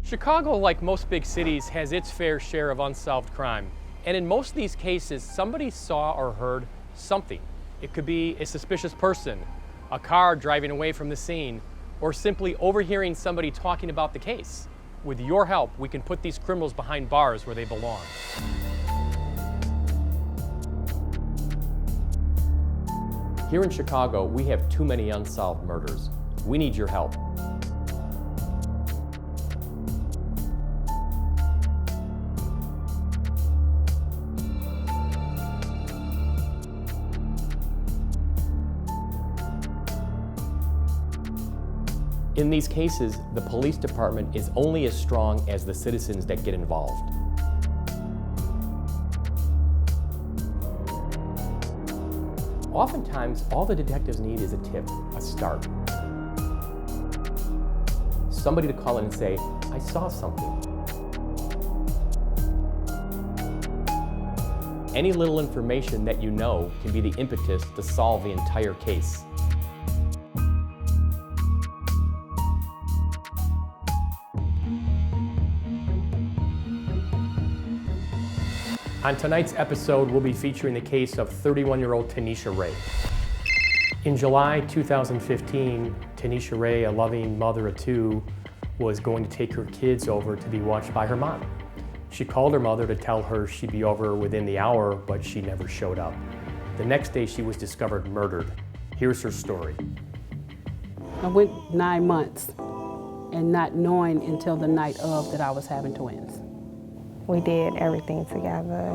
Chicago, like most big cities, has its fair share of unsolved crime. And in most of these cases, somebody saw or heard something. It could be a suspicious person, a car driving away from the scene, or simply overhearing somebody talking about the case. With your help, we can put these criminals behind bars where they belong. Here in Chicago, we have too many unsolved murders. We need your help. In these cases, the police department is only as strong as the citizens that get involved. Oftentimes, all the detectives need is a tip, a start. Somebody to call in and say, I saw something. Any little information that you know can be the impetus to solve the entire case. On tonight's episode, we'll be featuring the case of 31-year-old Tanisha Rae. In July 2015, Tanisha Rae, a loving mother of two, was going to take her kids over to be watched by her mom. She called her mother to tell her she'd be over within the hour, but she never showed up. The next day, she was discovered murdered. Here's her story. I went 9 months and not knowing until the night of that I was having twins. We did everything together,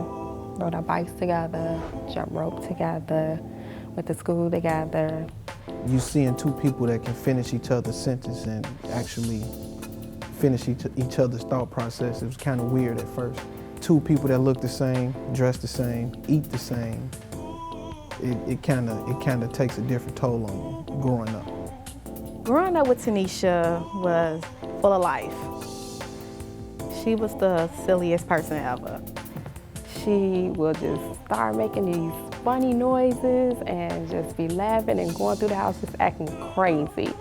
rode our bikes together, jump rope together, went to school together. You seeing two people that can finish each other's sentence and actually finish each other's thought process, it was kind of weird at first. Two people that look the same, dress the same, eat the same, it kind of takes a different toll on you growing up. Growing up with Tanisha was full of life. She was the silliest person ever. She would just start making these funny noises and just be laughing and going through the house just acting crazy.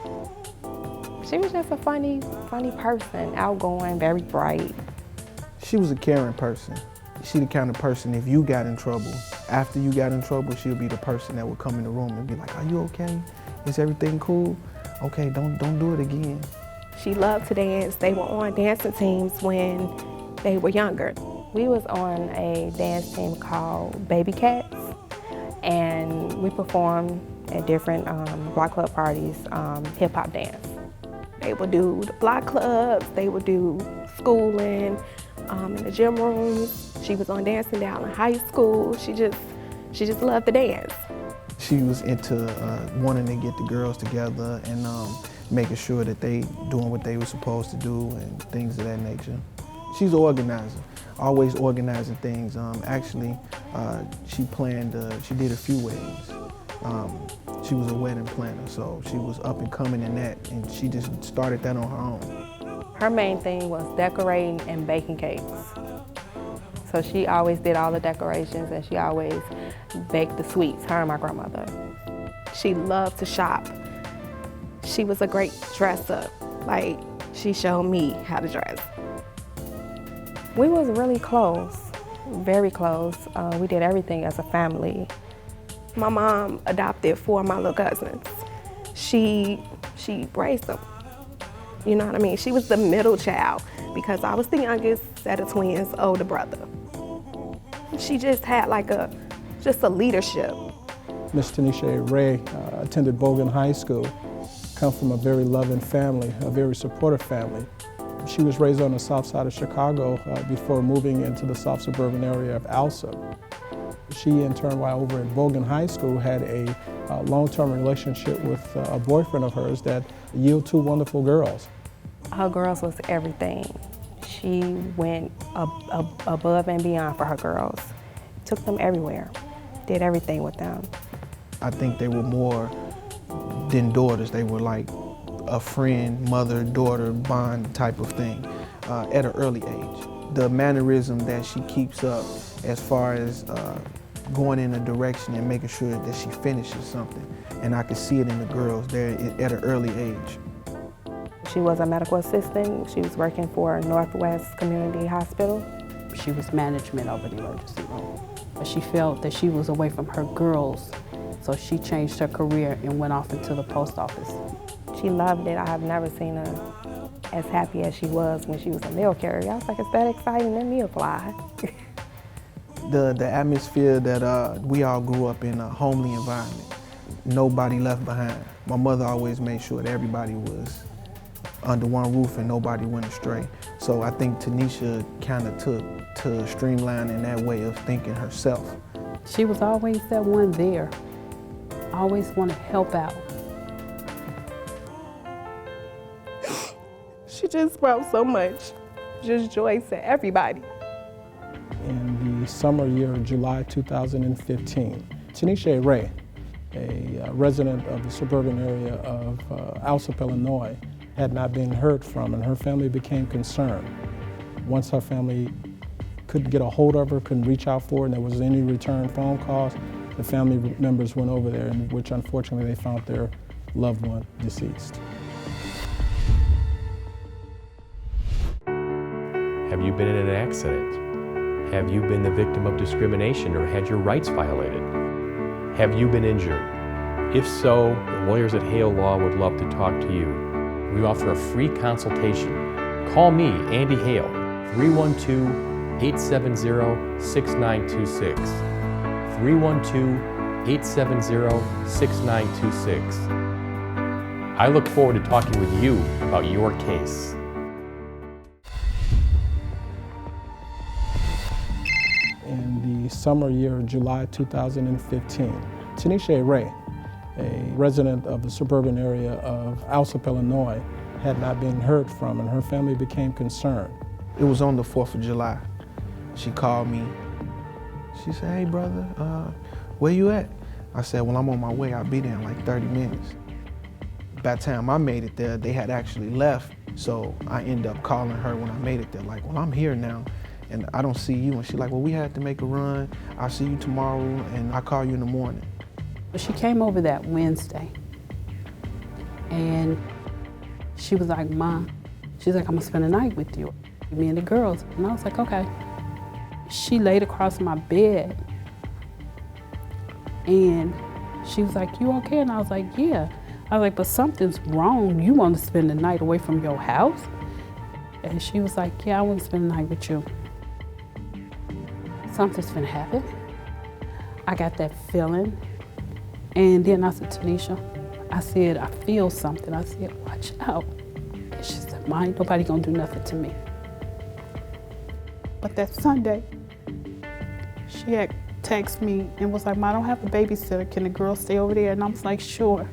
She was just a funny person, outgoing, very bright. She was a caring person. She the kind of person, if you got in trouble, after you got in trouble, she'll be the person that would come in the room and be like, are you okay? Is everything cool? Okay, don't do it again. She loved to dance. They were on dancing teams when they were younger. We was on a dance team called Baby Cats, and we performed at different block club parties, hip hop dance. They would do the block clubs, they would do schooling, in the gym rooms. She was on dancing down in high school. She just loved to dance. She was into wanting to get the girls together and making sure that they doing what they were supposed to do and things of that nature. She's an organizer, always organizing things. Actually, she did a few weddings. She was a wedding planner, so she was up and coming in that, and she just started that on her own. Her main thing was decorating and baking cakes. So she always did all the decorations and she always baked the sweets, her and my grandmother. She loved to shop. She was a great dresser. Like, she showed me how to dress. We was really close, very close. We did everything as a family. My mom adopted 4 of my little cousins. She raised them. You know what I mean? She was the middle child because I was the youngest set of twins, older brother. She just had like a leadership. Miss Tanisha Rae attended Bogan High School, come from a very loving family, a very supportive family. She was raised on the south side of Chicago before moving into the south suburban area of Alsa. She, in turn, while over at Bogan High School, had a long-term relationship with a boyfriend of hers that yielded 2 wonderful girls. Her girls was everything. She went above and beyond for her girls. Took them everywhere, did everything with them. I think they were more than daughters. They were like a friend, mother-daughter bond type of thing at an early age. The mannerism that she keeps up as far as going in a direction and making sure that she finishes something. And I could see it in the girls there at an early age. She was a medical assistant. She was working for Northwest Community Hospital. She was management of an emergency room. But she felt that she was away from her girls, so she changed her career and went off into the post office. She loved it. I have never seen her as happy as she was when she was a mail carrier. I was like, it's that exciting, let me apply. The atmosphere that we all grew up in, a homely environment. Nobody left behind. My mother always made sure that everybody was under one roof and nobody went astray. So I think Tanisha kind of took to streamlining that way of thinking herself. She was always that one there. Always want to help out. She just brought so much just joy to everybody. In the summer year of July 2015, Tanisha Rae, a resident of the suburban area of Alsop, Illinois, had not been heard from, and her family became concerned. Once her family couldn't get a hold of her, couldn't reach out for her, and there was any return phone calls, the family members went over there, in which unfortunately they found their loved one deceased. Have you been in an accident? Have you been the victim of discrimination or had your rights violated? Have you been injured? If so, the lawyers at Hale Law would love to talk to you. We offer a free consultation. Call me, Andy Hale, 312-870-6926. 312-870-6926. I look forward to talking with you about your case. In the summer year of July 2015, Tanisha Rae, a resident of the suburban area of Alsop, Illinois, had not been heard from, and her family became concerned. It was on the 4th of July. She called me. She said, hey brother, where you at? I said, well, I'm on my way. I'll be there in like 30 minutes. By the time I made it there, they had actually left. So I ended up calling her when I made it there, like, well, I'm here now and I don't see you. And she's like, well, we had to make a run. I'll see you tomorrow and I'll call you in the morning. She came over that Wednesday and she was like, Mom, she's like, I'm gonna spend the night with you, me and the girls. And I was like, okay. She laid across my bed and she was like, you okay? And I was like, yeah. I was like, but something's wrong. You want to spend the night away from your house? And she was like, yeah, I want to spend the night with you. Something's gonna happen. I got that feeling. And then I said, Tanisha, I said, I feel something. I said, watch out. And she said, Ma, ain't nobody gonna do nothing to me. But that Sunday, she had texted me and was like, Ma, I don't have a babysitter. Can the girl stay over there? And I was like, sure.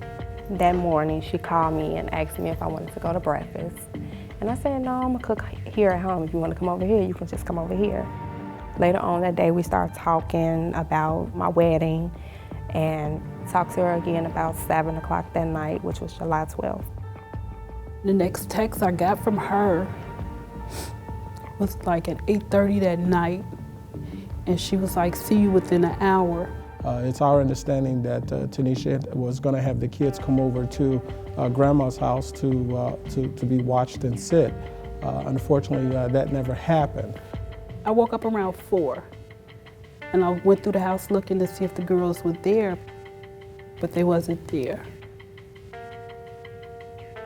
That morning, she called me and asked me if I wanted to go to breakfast. And I said, no, I'm gonna cook here at home. If you wanna come over here, you can just come over here. Later on that day, we started talking about my wedding and talked to her again about 7 o'clock that night, which was July 12th. The next text I got from her was like at 8:30 that night. And she was like, see you within an hour. It's our understanding that Tanisha was going to have the kids come over to Grandma's house to be watched and sit. Unfortunately, that never happened. I woke up around 4, and I went through the house looking to see if the girls were there, but they wasn't there.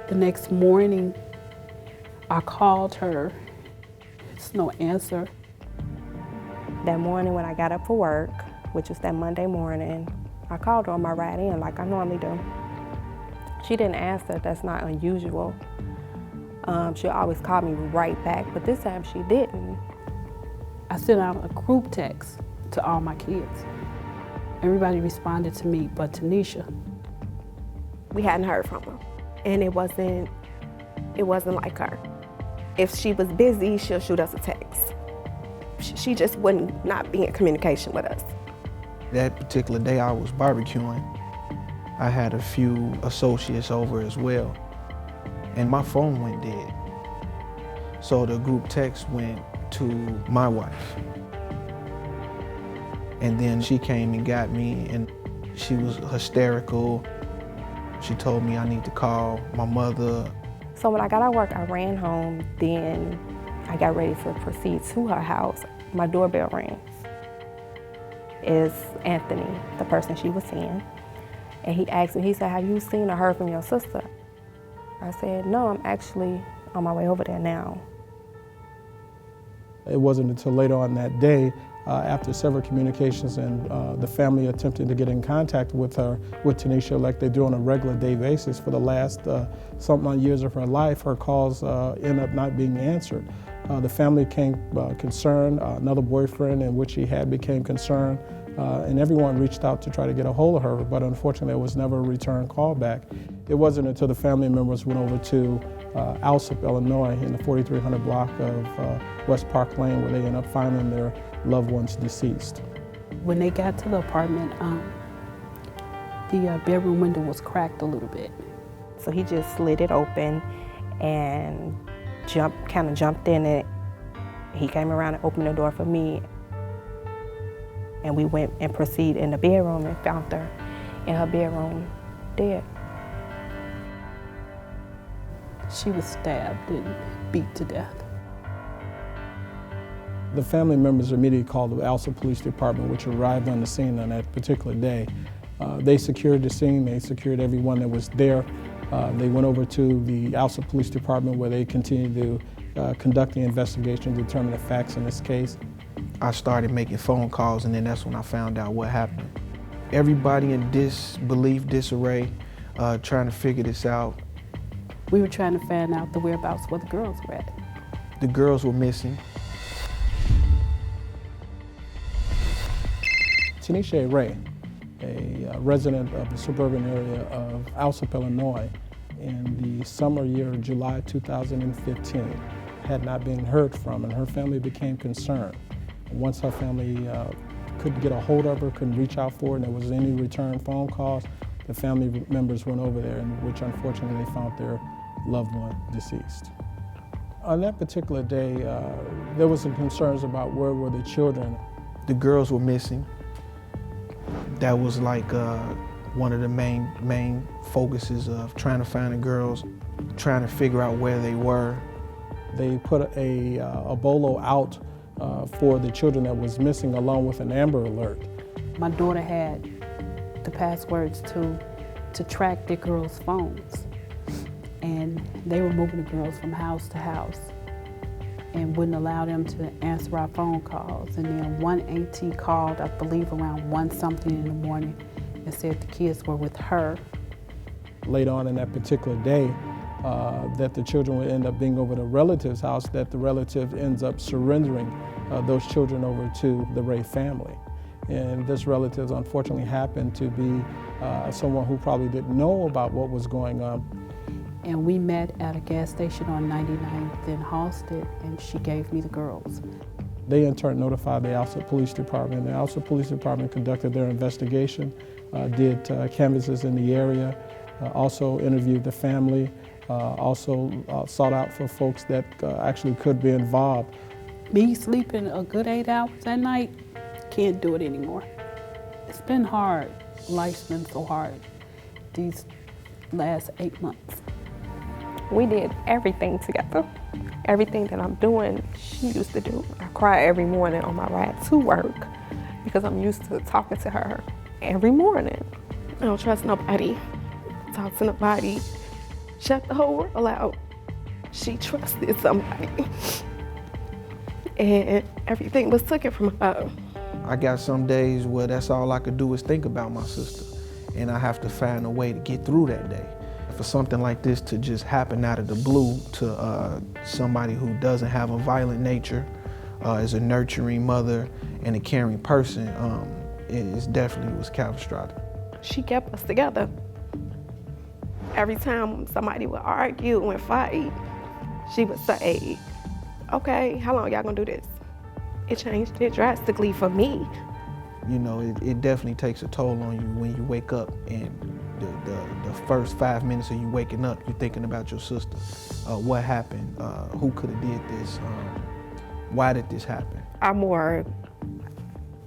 The next morning, I called her. There's no answer. That morning when I got up for work, which was that Monday morning, I called her on my ride in like I normally do. She didn't answer, that's not unusual. She'll always call me right back, but this time she didn't. I sent out a group text to all my kids. Everybody responded to me but Tanisha. We hadn't heard from her, and it wasn't like her. If she was busy, she'll shoot us a text. She just wouldn't not be in communication with us. That particular day I was barbecuing. I had a few associates over as well, and my phone went dead. So the group text went to my wife. And then she came and got me, and she was hysterical. She told me I need to call my mother. So when I got out of work, I ran home, then I got ready to proceed to her house. My doorbell rang. It's Anthony, the person she was seeing. And he asked me, he said, have you seen or heard from your sister? I said, no, I'm actually on my way over there now. It wasn't until later on that day, after several communications and the family attempting to get in contact with her, with Tanisha, like they do on a regular day basis for the last something odd years of her life, her calls end up not being answered. The family became concerned, another boyfriend in which she had became concerned, and everyone reached out to try to get a hold of her, but unfortunately there was never a return call back. It wasn't until the family members went over to Alsop, Illinois, in the 4300 block of West Park Lane, where they ended up finding their loved ones deceased. When they got to the apartment, the bedroom window was cracked a little bit. So he just slid it open and kind of jumped in it. He came around and opened the door for me. And we went and proceeded in the bedroom and found her in her bedroom dead. She was stabbed and beat to death. The family members immediately called the Alsop Police Department, which arrived on the scene on that particular day. They secured the scene, they secured everyone that was there. They went over to the Alsop Police Department where they continued to conduct the investigation, determine the facts in this case. I started making phone calls, and then that's when I found out what happened. Everybody in disbelief, disarray, trying to figure this out. We were trying to find out the whereabouts where the girls were at. The girls were missing. Tanisha Rae, a resident of the suburban area of Alsop, Illinois, in the summer year of July 2015, had not been heard from, and her family became concerned. Once her family couldn't get a hold of her, couldn't reach out for her, and there was any return phone calls, the family members went over there, in which unfortunately they found their loved one deceased. On that particular day, there was some concerns about where were the children. The girls were missing. That was like one of the main focuses of trying to find the girls, trying to figure out where they were. They put a bolo out for the children that was missing, along with an Amber Alert. My daughter had the passwords to track the girls' phones. And they were moving the girls from house to house and wouldn't allow them to answer our phone calls. And then one AT called, I believe around 1-something in the morning, and said the kids were with her. Later on in that particular day, that the children would end up being over at a relative's house, that the relative ends up surrendering those children over to the Rae family. And this relative unfortunately happened to be someone who probably didn't know about what was going on. And we met at a gas station on 99th in Halsted, and she gave me the girls. They in turn notified the Alsop Police Department. The Alsop Police Department conducted their investigation, did canvases in the area, also interviewed the family, also sought out for folks that actually could be involved. Me sleeping a good 8 hours at night, can't do it anymore. It's been hard. Life's been so hard these last 8 months. We did everything together. Everything that I'm doing, she used to do. I cry every morning on my ride to work because I'm used to talking to her every morning. I don't trust nobody, talk to nobody, shut the whole world out. She trusted somebody. And everything was taken from her. I got some days where that's all I could do is think about my sister, and I have to find a way to get through that day. For something like this to just happen out of the blue to somebody who doesn't have a violent nature, is a nurturing mother and a caring person, it definitely was catastrophic. She kept us together. Every time somebody would argue and fight, she would say, okay, how long y'all gonna do this? It changed it drastically for me. You know, it definitely takes a toll on you when you wake up, and the first 5 minutes of you waking up, you're thinking about your sister. What happened? Who could have did this? Why did this happen? I'm more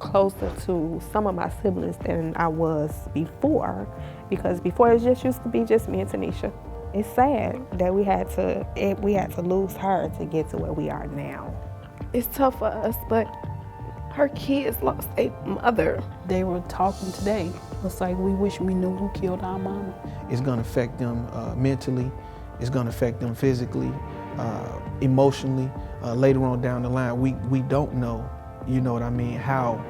closer to some of my siblings than I was before, because before it just used to be just me and Tanisha. It's sad that we had to lose her to get to where we are now. It's tough for us, but her kids lost a mother. They were talking today. It's like, we wish we knew who killed our mama. It's gonna affect them mentally, it's gonna affect them physically, emotionally. Later on down the line, we don't know, you know what I mean, how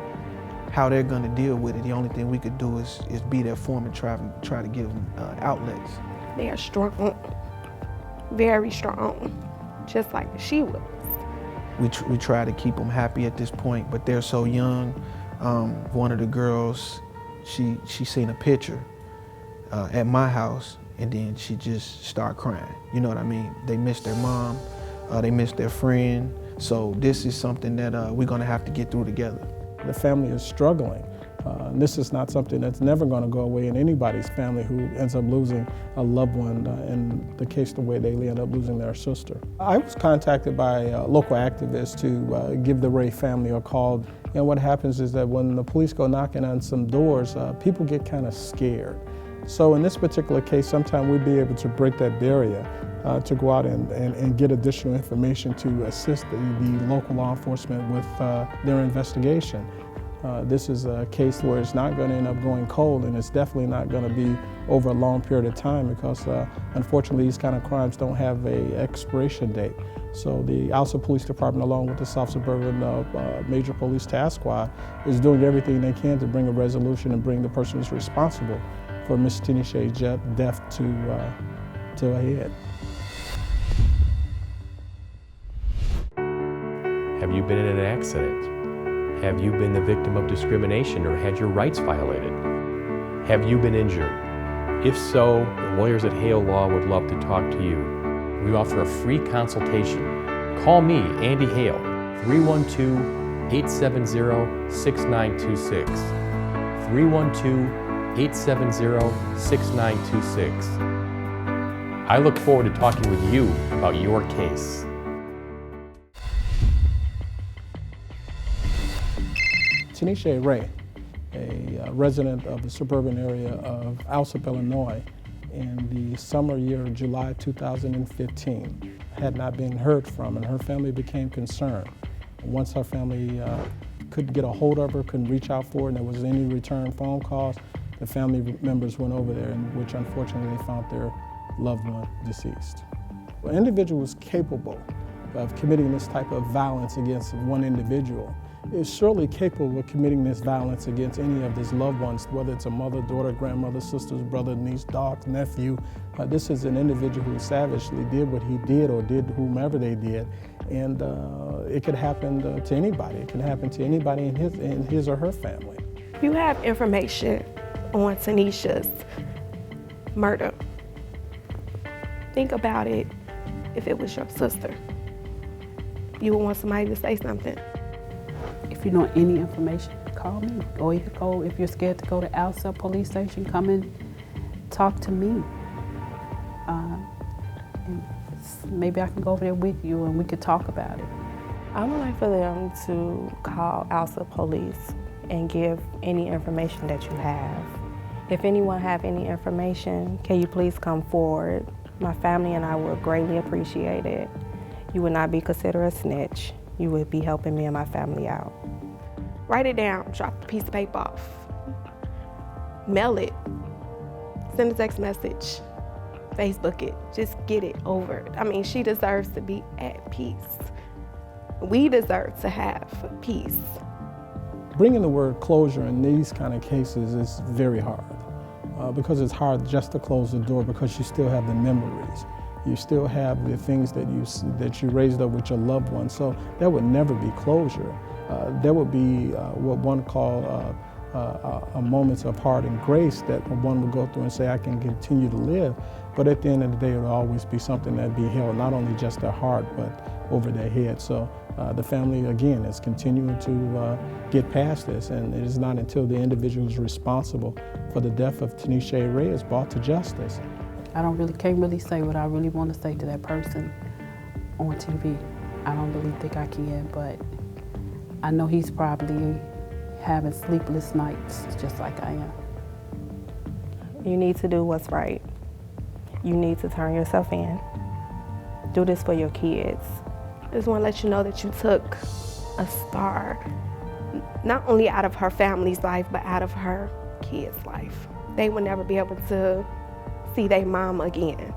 they're gonna deal with it. The only thing we could do is be there for them and try to give them outlets. They are strong, very strong, just like she was. We try to keep them happy at this point, but they're so young. One of the girls, she seen a picture at my house, and then she just started crying. You know what I mean? They missed their mom, they missed their friend. So this is something that we're gonna have to get through together. The family is struggling. And this is not something that's never going to go away in anybody's family who ends up losing a loved one, in the case the way they end up losing their sister. I was contacted by local activists to give the Rae family a call. And what happens is that when the police go knocking on some doors, people get kind of scared. So in this particular case, sometimes we'd be able to break that barrier to go out and get additional information to assist the local law enforcement with their investigation. This is a case where it's not going to end up going cold, and it's definitely not going to be over a long period of time because unfortunately these kind of crimes don't have an expiration date. So the Alsa Police Department, along with the South Suburban Major Police Task Squad, is doing everything they can to bring a resolution and bring the person who's responsible for Miss Tanisha's death to a head. Have you been in an accident? Have you been the victim of discrimination or had your rights violated? Have you been injured? If so, the lawyers at Hale Law would love to talk to you. We offer a free consultation. Call me, Andy Hale, 312-870-6926. 312-870-6926. I look forward to talking with you about your case. Tanisha Rae, a resident of the suburban area of Alsip, Illinois, in the summer year of July 2015, had not been heard from, and her family became concerned. Once her family couldn't get a hold of her, couldn't reach out for her, and there was any return phone calls, the family members went over there, in which unfortunately they found their loved one deceased. An individual who's capable of committing this type of violence against one individual is surely capable of committing this violence against any of his loved ones, whether it's a mother, daughter, grandmother, sister, brother, niece, dog, nephew. This is an individual who savagely did what he did or did whomever they did, and it could happen to anybody. It could happen to anybody in his or her family. If you have information on Tanisha's murder, think about it if it was your sister. You would want somebody to say something. If you know any information, call me. Or you could go, if you're scared to go to Alsa Police Station, come and talk to me. And maybe I can go over there with you and we could talk about it. I would like for them to call Alsa Police and give any information that you have. If anyone have any information, can you please come forward? My family and I would greatly appreciate it. You would not be considered a snitch. You would be helping me and my family out. Write it down, drop the piece of paper off. Mail it, send a text message, Facebook it, just get it over. I mean, she deserves to be at peace. We deserve to have peace. Bringing the word closure in these kind of cases is very hard because it's hard just to close the door because you still have the memories. You still have the things that you raised up with your loved ones. So there would never be closure. There would be what one called a moments of heart and grace that one would go through and say, I can continue to live. But at the end of the day, it would always be something that be held, not only just their heart, but over their head. So the family, again, is continuing to get past this. And it is not until the individual who's responsible for the death of Tanisha Rae is brought to justice. I can't really say what I really want to say to that person on TV. I don't really think I can, but I know he's probably having sleepless nights just like I am. You need to do what's right. you need to turn yourself in. Do this for your kids. I just want to let you know that you took a star, not only out of her family's life, but out of her kids' life. They will never be able to see their mom again.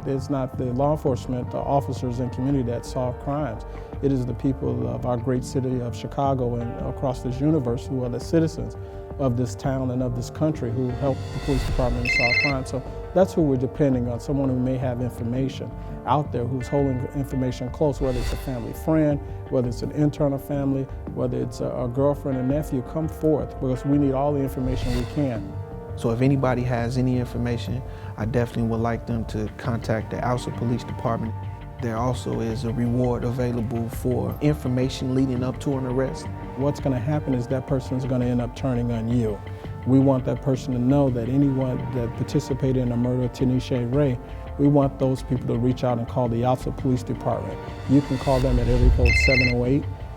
It's not the law enforcement officers and community that solve crimes. It is the people of our great city of Chicago and across this universe who are the citizens of this town and of this country who help the police department solve crimes. So that's who we're depending on, someone who may have information out there, who's holding information close, whether it's a family friend, whether it's an internal family, whether it's a girlfriend and nephew. Come forth, because we need all the information we can. So if anybody has any information, I definitely would like them to contact the Alsa Police Department. There also is a reward available for information leading up to an arrest. What's going to happen is that person's going to end up turning on you. We want that person to know that anyone that participated in the murder of Tanisha Rae, we want those people to reach out and call the Alsa Police Department. You can call them at area code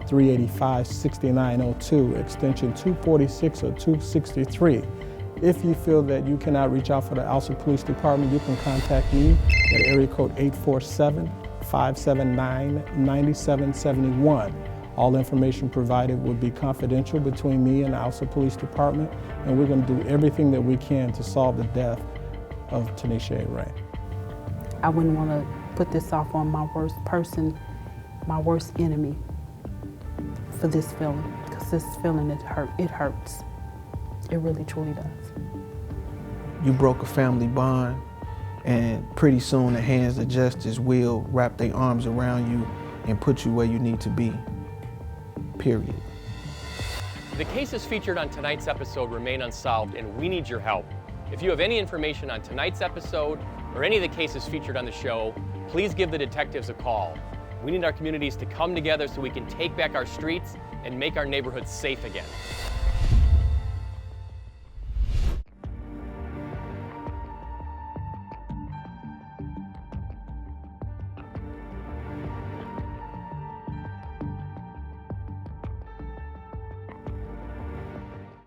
708-385-6902, extension 246 or 263. If you feel that you cannot reach out for the Alsa Police Department, you can contact me at area code 847-579-9771. All information provided will be confidential between me and the Alsa Police Department, and we're going to do everything that we can to solve the death of Tanisha Rae. I wouldn't want to put this off on my worst person, my worst enemy, for this feeling, because this feeling, it hurts. It really, truly does. You broke a family bond, and pretty soon the hands of justice will wrap their arms around you and put you where you need to be, period. The cases featured on tonight's episode remain unsolved, and we need your help. If you have any information on tonight's episode or any of the cases featured on the show, please give the detectives a call. We need our communities to come together so we can take back our streets and make our neighborhoods safe again.